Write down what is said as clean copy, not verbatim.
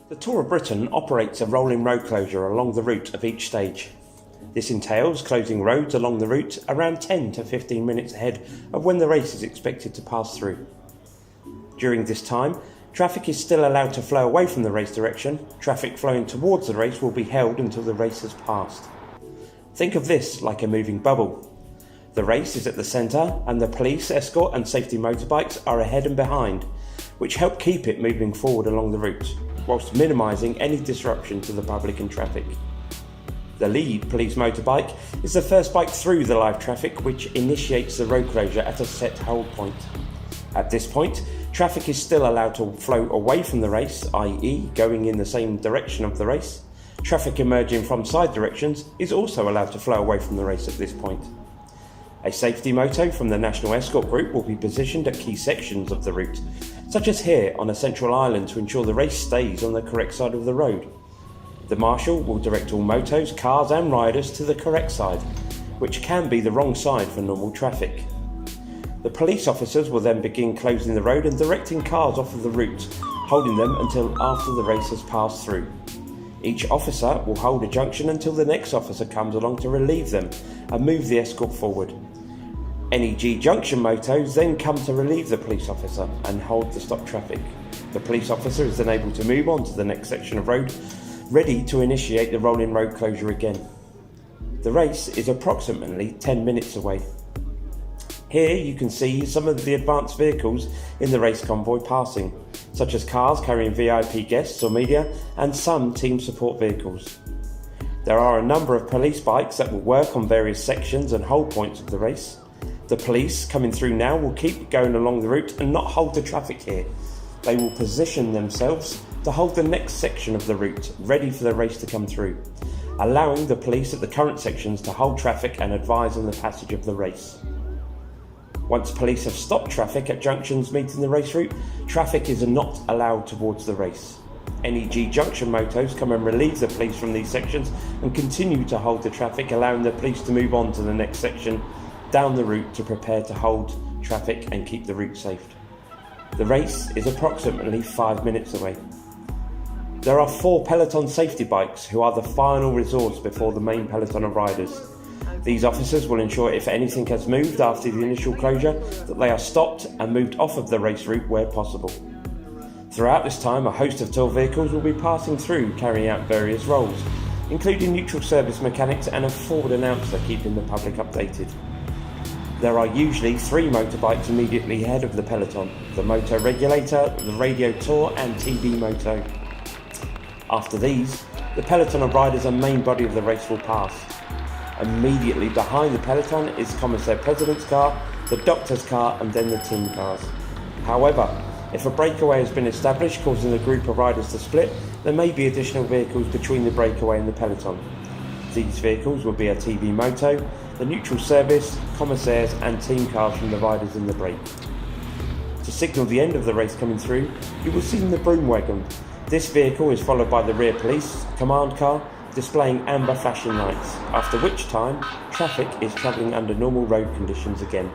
The Tour of Britain operates a rolling road closure along the route of each stage. This entails closing roads along the route around 10 to 15 minutes ahead of when the race is expected to pass through. During this time, traffic is still allowed to flow away from the race direction. Traffic flowing towards the race will be held until the race has passed. Think of this like a moving bubble. The race is at the centre and the police, escort and safety motorbikes are ahead and behind, which help keep it moving forward along the route, whilst minimising any disruption to the public and traffic. The lead police motorbike is the first bike through the live traffic, which initiates the road closure at a set hold point. At this point, traffic is still allowed to flow away from the race, i.e. going in the same direction of the race. Traffic emerging from side directions is also allowed to flow away from the race at this point. A safety moto from the National Escort Group will be positioned at key sections of the route, such as here on a central island, to ensure the race stays on the correct side of the road. The marshal will direct all motos, cars and riders to the correct side, which can be the wrong side for normal traffic. The police officers will then begin closing the road and directing cars off of the route, holding them until after the race has passed through. Each officer will hold a junction until the next officer comes along to relieve them and move the escort forward. Any G-junction motos then come to relieve the police officer and hold to stop traffic. The police officer is then able to move on to the next section of road, ready to initiate the rolling road closure again. The race is approximately 10 minutes away. Here you can see some of the advanced vehicles in the race convoy passing, such as cars carrying VIP guests or media and some team support vehicles. There are a number of police bikes that will work on various sections and hold points of the race. The police coming through now will keep going along the route and not hold the traffic here. They will position themselves to hold the next section of the route, ready for the race to come through, allowing the police at the current sections to hold traffic and advise on the passage of the race. Once police have stopped traffic at junctions meeting the race route, traffic is not allowed towards the race. Any G-junction motos come and relieve the police from these sections and continue to hold the traffic, allowing the police to move on to the next section down the route to prepare to hold traffic and keep the route safe. The race is approximately 5 minutes away. There are 4 peloton safety bikes who are the final resource before the main peloton of riders. These officers will ensure if anything has moved after the initial closure that they are stopped and moved off of the race route where possible. Throughout this time, a host of tour vehicles will be passing through, carrying out various roles, including neutral service mechanics and a forward announcer keeping the public updated. There are usually 3 motorbikes immediately ahead of the peloton: the moto regulator, the radio tour and TV moto. After these, the peloton of riders and main body of the race will pass. Immediately behind the peloton is Commissaire President's car, the doctor's car and then the team cars. However, if a breakaway has been established causing the group of riders to split, there may be additional vehicles between the breakaway and the peloton. These vehicles will be a TV moto, the neutral service, commissaires and team cars from the riders in the break. To signal the end of the race coming through, you will see the broom wagon. This vehicle is followed by the rear police command car, displaying amber flashing lights, after which time traffic is travelling under normal road conditions again.